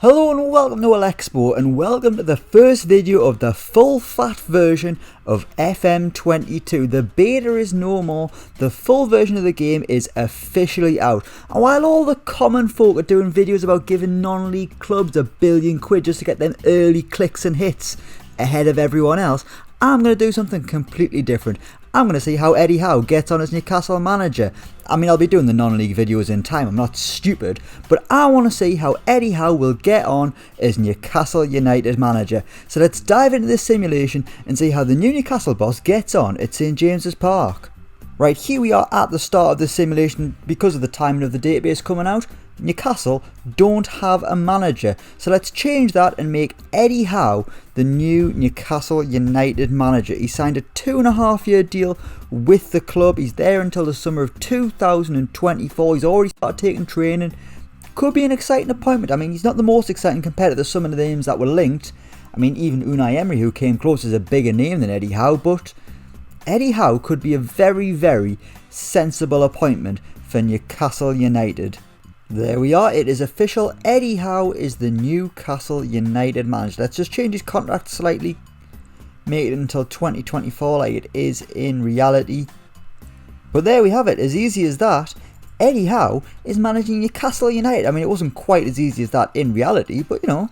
Hello and welcome to Elecspo, and welcome to the first video of the full fat version of FM22. The beta is no more, the full version of the game is officially out. And while all the common folk are doing videos about giving non-league clubs £1 billion just to get them early clicks and hits ahead of everyone else, I'm going to do something completely different. I'm going to see how Eddie Howe gets on as Newcastle manager. I mean, I'll be doing the non-league videos in time, I'm not stupid, but I want to see how Eddie Howe will get on as Newcastle United manager. So let's dive into this simulation and see how the new Newcastle boss gets on at St James's Park. Right, here we are at the start of the simulation. Because of the timing of the database coming out, Newcastle don't have a manager, so let's change that and make Eddie Howe the new Newcastle United manager. He signed a 2.5-year deal with the club. He's there until the summer of 2024. He's already started taking training. Could be an exciting appointment. I mean, he's not the most exciting compared to some of the names that were linked. I mean, even Unai Emery, who came close, is a bigger name than Eddie Howe, but Eddie Howe could be a very, very sensible appointment for Newcastle United. There we are, it is official. Eddie Howe is the Newcastle United manager. Let's just change his contract slightly, make it until 2024 like it is in reality. But there we have it, as easy as that. Eddie Howe is managing Newcastle United. I mean, it wasn't quite as easy as that in reality, but you know,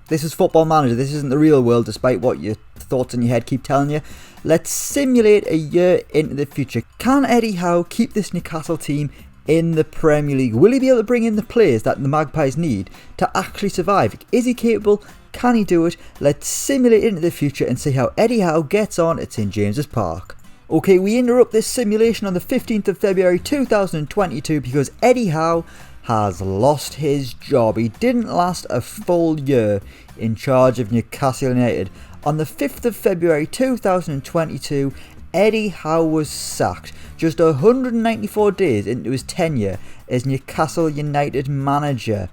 this is Football Manager, this isn't the real world despite what your thoughts in your head keep telling you. Let's simulate a year into the future. Can Eddie Howe keep this Newcastle team in the Premier League? Will he be able to bring in the players that the Magpies need to actually survive? Is he capable? Can he do it? Let's simulate into the future and see how Eddie Howe gets on at St James's Park. Okay, we interrupt this simulation on the 15th of February 2022 because Eddie Howe has lost his job. He didn't last a full year in charge of Newcastle United. On the 5th of February 2022, Eddie Howe was sacked just 194 days into his tenure as Newcastle United manager.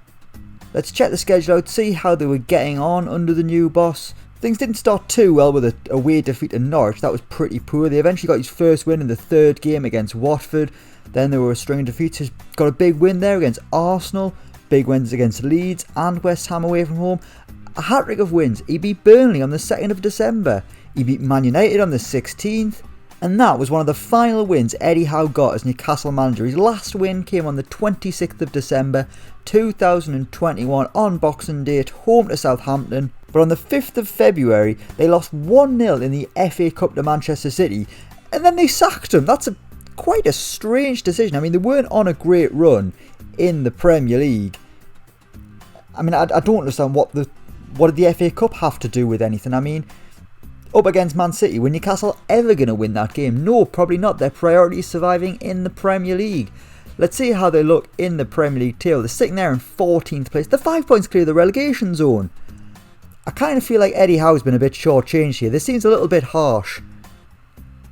Let's check the schedule out, see how they were getting on under the new boss. Things didn't start too well with a away defeat to Norwich. That was pretty poor. They eventually got his first win in the third game against Watford. Then there were a string of defeats. He's got a big win there against Arsenal, big wins against Leeds and West Ham away from home. A hat-trick of wins. He beat Burnley on the 2nd of December. He beat Man United on the 16th. And that was one of the final wins Eddie Howe got as Newcastle manager. His last win came on the 26th of December 2021 on Boxing Day at home to Southampton. But on the 5th of February, they lost 1-0 in the FA Cup to Manchester City. And then they sacked him. That's quite a strange decision. I mean, they weren't on a great run in the Premier League. I mean, I don't understand what did the FA Cup have to do with anything? I mean, up against Man City, were Newcastle ever going to win that game? No, probably not. Their priority is surviving in the Premier League. Let's see how they look in the Premier League table. They're sitting there in 14th place. They're 5 points clear of the relegation zone. I kind of feel like Eddie Howe's been a bit shortchanged here. This seems a little bit harsh.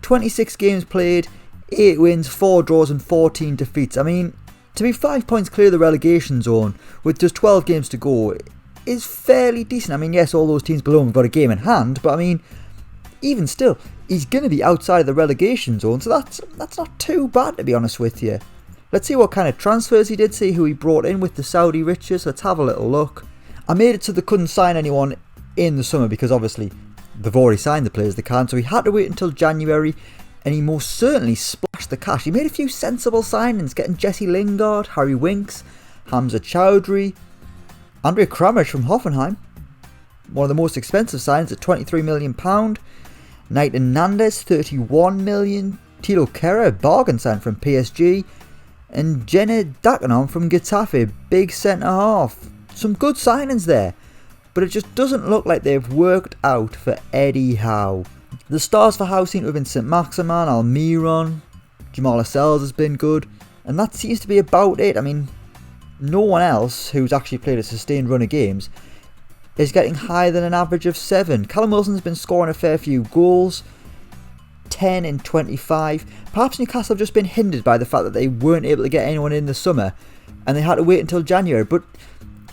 26 games played, 8 wins, 4 draws and 14 defeats. I mean, to be 5 points clear of the relegation zone with just 12 games to go is fairly decent. I mean, yes, all those teams below him have got a game in hand, but I mean, even still, he's going to be outside of the relegation zone, so that's not too bad, to be honest with you. Let's see what kind of transfers he did, see who he brought in with the Saudi riches. Let's have a little look. I made it so they couldn't sign anyone in the summer because obviously they've already signed the players they can, so he had to wait until January, and he most certainly splashed the cash. He made a few sensible signings, getting Jesse Lingard, Harry Winks, Hamza Chowdhury, Andrea Kramaric from Hoffenheim, one of the most expensive signings at £23 million. Nathan Nandez, £31 million. Tilo Kehrer, bargain sign from PSG. And Jenna Dagenham from Getafe, big centre half. Some good signings there, but it just doesn't look like they've worked out for Eddie Howe. The stars for Howe seem to have been St Maximin, Almiron, Jamal Lascelles has been good, and that seems to be about it. I mean, no one else who's actually played a sustained run of games is getting higher than an average of 7. Callum Wilson's been scoring a fair few goals, 10 in 25. Perhaps Newcastle have just been hindered by the fact that they weren't able to get anyone in the summer and they had to wait until January. But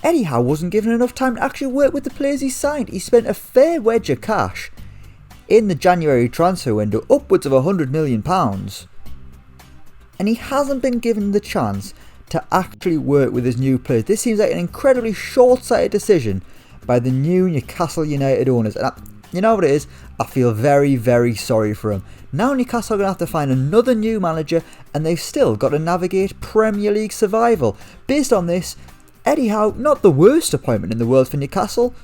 Eddie Howe wasn't given enough time to actually work with the players he signed. He spent a fair wedge of cash in the January transfer window, upwards of £100 million. And he hasn't been given the chance to actually work with his new players. This seems like an incredibly short-sighted decision by the new Newcastle United owners. And you know what it is? I feel very, very sorry for him. Now Newcastle are going to have to find another new manager, and they've still got to navigate Premier League survival. Based on this, Eddie Howe, not the worst appointment in the world for Newcastle,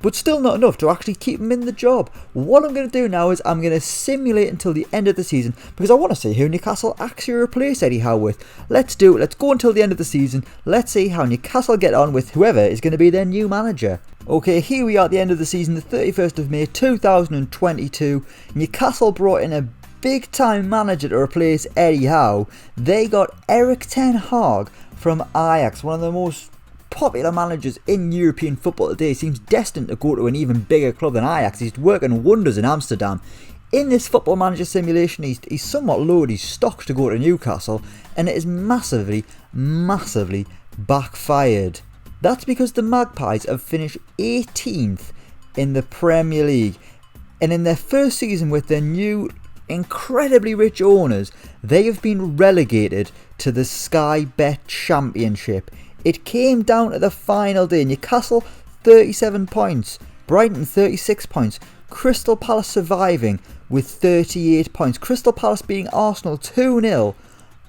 but still not enough to actually keep him in the job. What I'm going to do now is I'm going to simulate until the end of the season, because I want to see who Newcastle actually replace Eddie Howe with. Let's do it. Let's go until the end of the season. Let's see how Newcastle get on with whoever is going to be their new manager. Okay, here we are at the end of the season, the 31st of May 2022. Newcastle brought in a big time manager to replace Eddie Howe. They got Erik ten Hag from Ajax, one of the most popular managers in European football today. Seems destined to go to an even bigger club than Ajax. He's working wonders in Amsterdam. In this football manager simulation, he's somewhat lowered his stocks to go to Newcastle, and it is massively backfired. That's because the Magpies have finished 18th in the Premier League, and in their first season with their new incredibly rich owners, they have been relegated to the Sky Bet Championship. It came down to the final day. Newcastle 37 points, Brighton 36 points, Crystal Palace surviving with 38 points. Crystal Palace beating Arsenal 2-0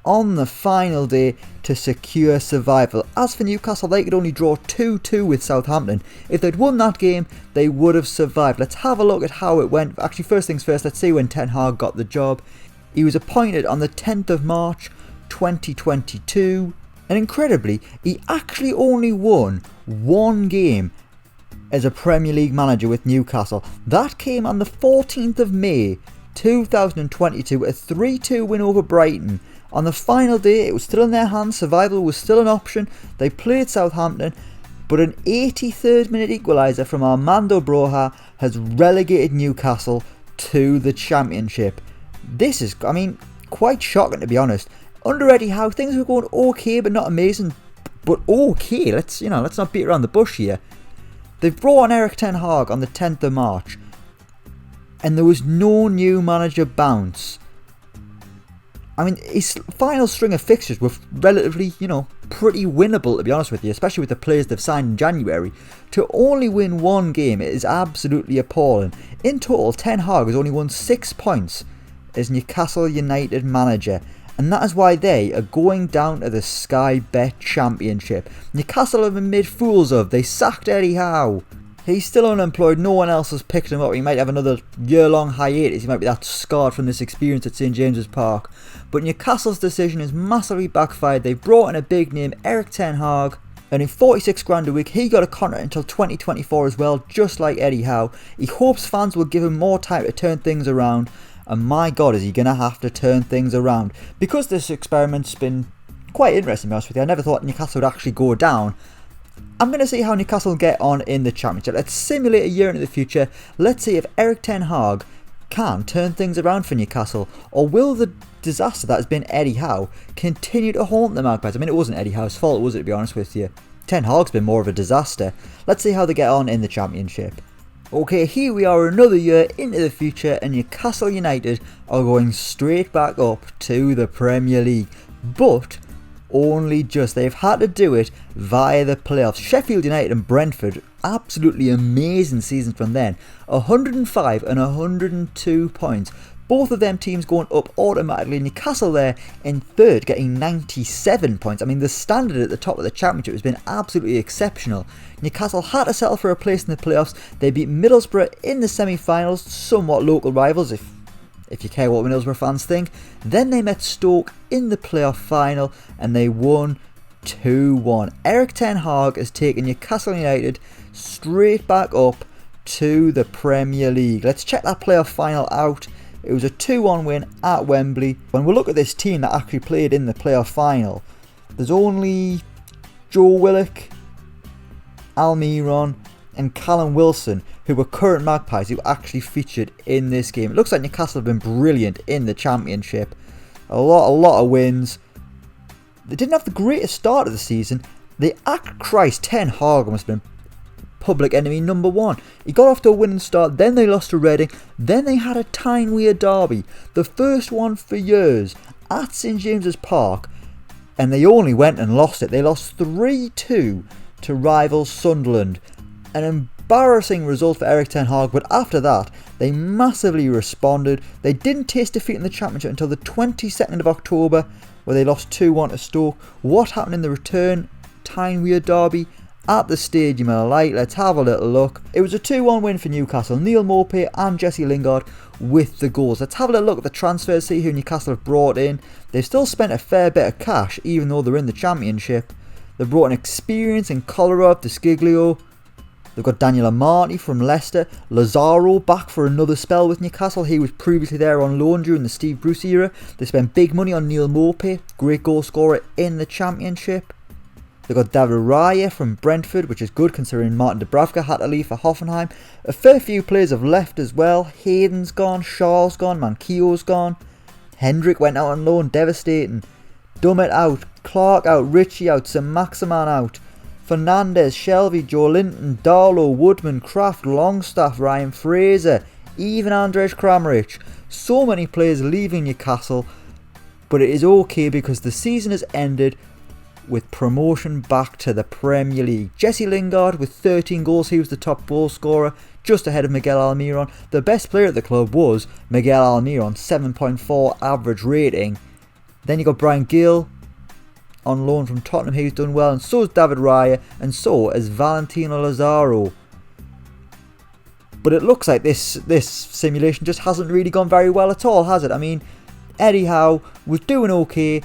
on the final day to secure survival. As for Newcastle, they could only draw 2-2 with Southampton. If they'd won that game, they would have survived. Let's have a look at how it went. Actually, first things first, let's see when Ten Hag got the job. He was appointed on the 10th of March 2022, and incredibly, he actually only won one game as a Premier League manager with Newcastle. That came on the 14th of May 2022, a 3-2 win over Brighton. On the final day, it was still in their hands, survival was still an option. They played Southampton, but an 83rd minute equaliser from Armando Broja has relegated Newcastle to the Championship. This is, quite shocking, to be honest. Under Eddie Howe, things were going okay, but not amazing, but okay. Let's not beat around the bush here. They brought on Erik ten Hag on the 10th of March, and there was no new manager bounce. His final string of fixtures were relatively, pretty winnable, to be honest with you, especially with the players they've signed in January. To only win one game is absolutely appalling. In total, Ten Hag has only won 6 points as Newcastle United manager, and that is why they are going down to the Sky Bet Championship. Newcastle have been made fools of. They sacked Eddie Howe. He's still unemployed, no one else has picked him up. He might have another year-long hiatus, he might be that scarred from this experience at St James's Park. But Newcastle's decision is massively backfired. They've brought in a big name, Erik ten Hag, earning 46 grand a week. He got a contract until 2024 as well, just like Eddie Howe. He hopes fans will give him more time to turn things around, and my god, is he going to have to turn things around. Because this experiment's been quite interesting, to be honest with you. I never thought Newcastle would actually go down. I'm going to see how Newcastle get on in the Championship. Let's simulate a year into the future. Let's see if Erik ten Hag can turn things around for Newcastle, or will the disaster that has been Eddie Howe continue to haunt the Magpies. It wasn't Eddie Howe's fault, was it, to be honest with you? Ten Hag's been more of a disaster. Let's see how they get on in the Championship. Okay, here we are another year into the future, and Newcastle United are going straight back up to the Premier League. But only just. They've had to do it via the playoffs. Sheffield United and Brentford, absolutely amazing seasons from then. 105 and 102 points. Both of them teams going up automatically. Newcastle there in third, getting 97 points. The standard at the top of the Championship has been absolutely exceptional. Newcastle had to settle for a place in the playoffs. They beat Middlesbrough in the semi-finals, somewhat local rivals if you care what Middlesbrough fans think. Then they met Stoke in the playoff final and they won 2-1. Erik ten Hag has taken Newcastle United straight back up to the Premier League. Let's check that playoff final out. It was a 2-1 win at Wembley. When we look at this team that actually played in the playoff final, there's only Joe Willock, Almiron and Callum Wilson, who were current Magpies, who actually featured in this game. It looks like Newcastle have been brilliant in the Championship. A lot of wins. They didn't have the greatest start of the season. Christ, Ten Hag must have been public enemy number one. He got off to a winning start, then they lost to Reading, then they had a Tyne-Wear derby, the first one for years, at St James's Park. and they only went and lost it. They lost 3-2 to rivals Sunderland. An embarrassing result for Erik ten Hag, but after that they massively responded. They didn't taste defeat in the Championship until the 22nd of October, where they lost 2-1 to Stoke. What happened in the return Tyne-Wear derby at the Stadium of Light? Let's have a little look. It was a 2-1 win for Newcastle. Neil Maupay and Jesse Lingard with the goals. Let's have a little look at the transfers, see who Newcastle have brought in. They've still spent a fair bit of cash, even though they're in the Championship. They've brought in experience in Kolarov, Desciglio. They've got Daniel Amati from Leicester. Lazaro back for another spell with Newcastle. He was previously there on loan during the Steve Bruce era. They spent big money on Neil Maupay, great goal scorer in the Championship. They've got David Raya from Brentford, which is good considering Martin Dubravka had to leave for Hoffenheim. A fair few players have left as well. Hayden's gone, Shaw's gone, Manquillo's gone. Hendrick went out on loan, devastating. Dummett out, Clark out, Ritchie out, Saint-Maximin out. Fernandez, Shelvey, Joe Linton, Darlow, Woodman, Kraft, Longstaff, Ryan Fraser, even Andrzej Kramaric. So many players leaving Newcastle, but it is okay because the season has ended with promotion back to the Premier League. Jesse Lingard with 13 goals, he was the top goal scorer, just ahead of Miguel Almiron. The best player at the club was Miguel Almiron, 7.4 average rating. Then you got Brian Gill on loan from Tottenham, he's done well, and so is David Raya, and so is Valentino Lazaro. But it looks like this simulation just hasn't really gone very well at all, has it? I mean, Eddie Howe was doing okay,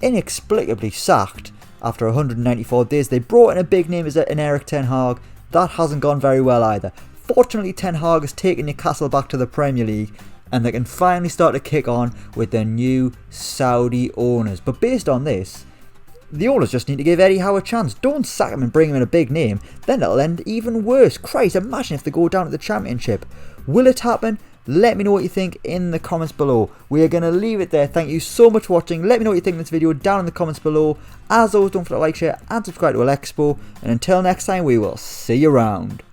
inexplicably sacked after 194 days. They brought in a big name in Erik ten Hag. That hasn't gone very well either. Fortunately, Ten Hag has taken Newcastle back to the Premier League, and they can finally start to kick on with their new Saudi owners. But based on this, the owners just need to give Eddie Howe a chance. Don't sack him and bring him in a big name, then it'll end even worse. Christ, imagine if they go down to the Championship. Will it happen? Let me know what you think in the comments below. We are going to leave it there. Thank you so much for watching. Let me know what you think of this video down in the comments below. As always, don't forget to like, share and subscribe to Elecspo. And until next time, we will see you around.